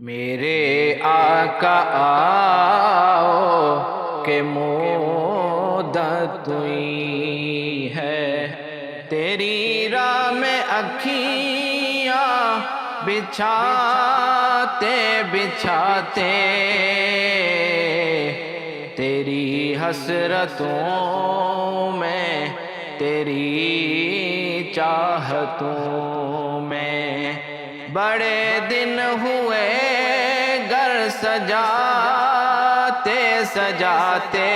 میرے آقا آؤ کہ مدت ہوئی ہے، تیری راہ میں اکھیاں بچھاتے بچھاتے، تیری حسرتوں میں تیری چاہتوں میں، بڑے دن ہوئے گھر سجاتے سجاتے،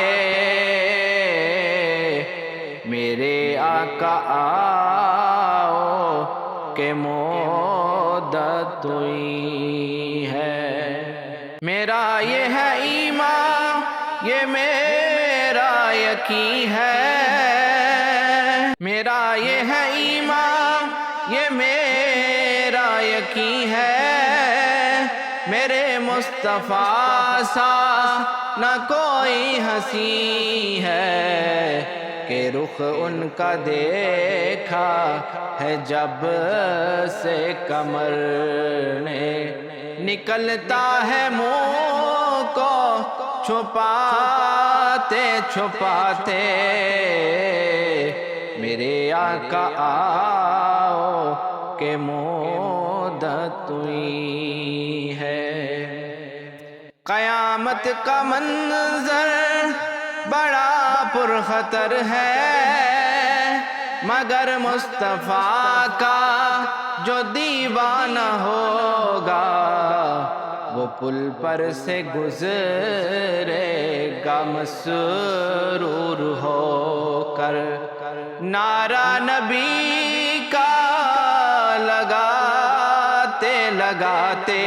میرے آقا آؤ کہ مدت ہوئی ہے۔ میرا یہ ہے ایمان، یہ میرا یقین ہے، میرا یہ ہے ایمان، یہ میرا یقین ہے، میرے مصطفیٰ سا نہ کوئی ہنسی ہے، کہ رخ ان کا دیکھا ہے جب سے کمر نے، نکلتا ہے منہ کو چھپاتے چھپاتے، میرے آقا آؤ کہ مدت ہوئی ہے۔ قیامت کا منظر بڑا پرخطر ہے، مگر مصطفیٰ کا جو دیوانہ ہوگا، وہ پل پر سے گزرے گا مسرور ہو کر، نعرہ نبی کا لگاتے لگاتے،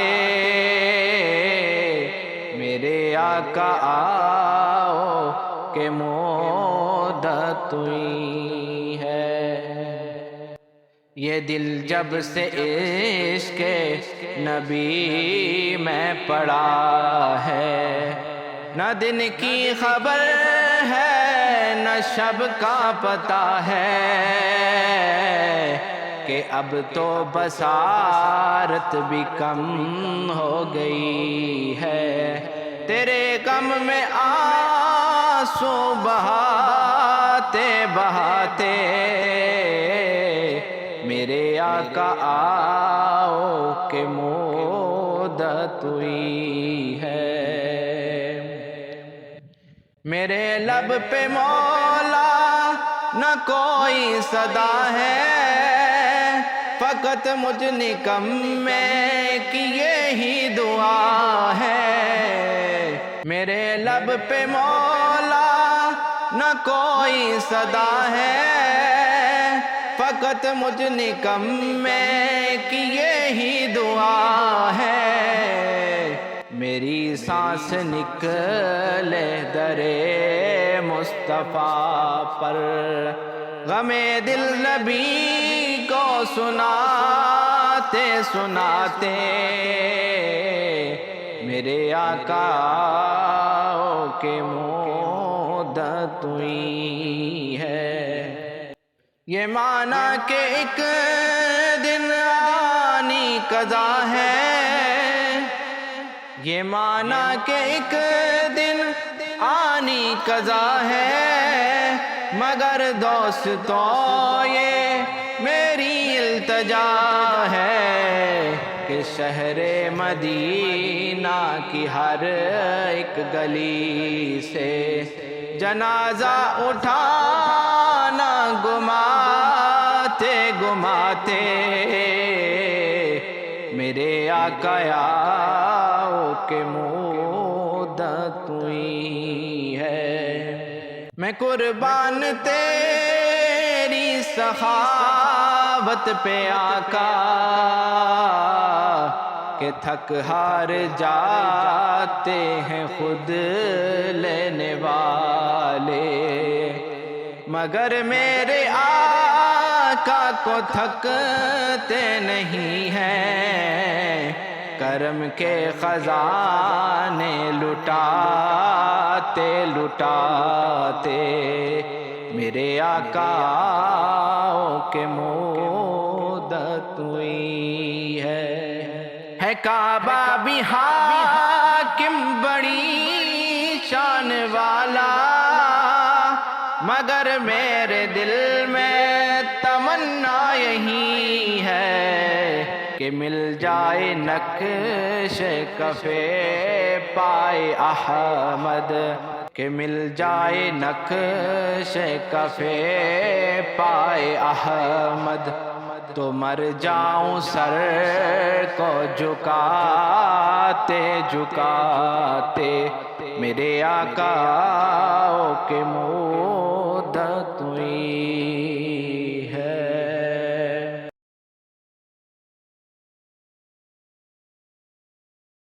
میرے آقا آؤ کہ مدت ہوئی ہے۔ یہ دل جب سے عشق نبی میں پڑا ہے، نہ دن کی خبر ہے نہ شب کا پتہ ہے، کہ اب تو بصارت بھی کم ہو گئی ہے، تیرے غم میں آنسو بہاتے بہاتے، میرے آقا آؤ کہ مدت ہوئی ہے۔ میرے لب پہ مولا نہ کوئی صدا ہے، فقط مجھ نکمے کی یہی دعا ہے، میرے لب پہ مولا نہ کوئی صدا ہے، فقط مجھ نکمے کی یہی دعا ہے، میری سانس نکلے در مصطفیٰ پر، غم دل نبی کو سناتے سناتے، میرے آقا آؤ کہ مدت ہوئی ہے۔ یہ مانا کہ ایک دن آنی قضا ہے، یہ مانا کہ ایک دن آنی قضا ہے، مگر دوستوں یہ میری التجا ہے، کہ شہر مدینہ کی ہر ایک گلی سے جنازہ اٹھانا گماتے گماتے، میرے آقا آؤ کہ مدت ہوئی ہے۔ میں قربان تیری سخاوت پہ آقا، کہ تھک ہار جاتے ہیں خود لینے والے، مگر میرے آقا کو تھکتے نہیں ہیں، کرم کے خزانے لٹاتے لٹاتے، میرے آقا آؤ کہ مدت ہوئی ہے۔ ہے کعبہ بھی حاکم بڑی شان والا، مگر میرے دل میں تمنا یہی ہے کہ مل جائے نقش کفے پائے احمد، کہ مل جائے نقش کفے پائے احمد، تو مر جاؤں سر کو جھکاتے جھکاتے میرے آقا کے مدت ہوئی۔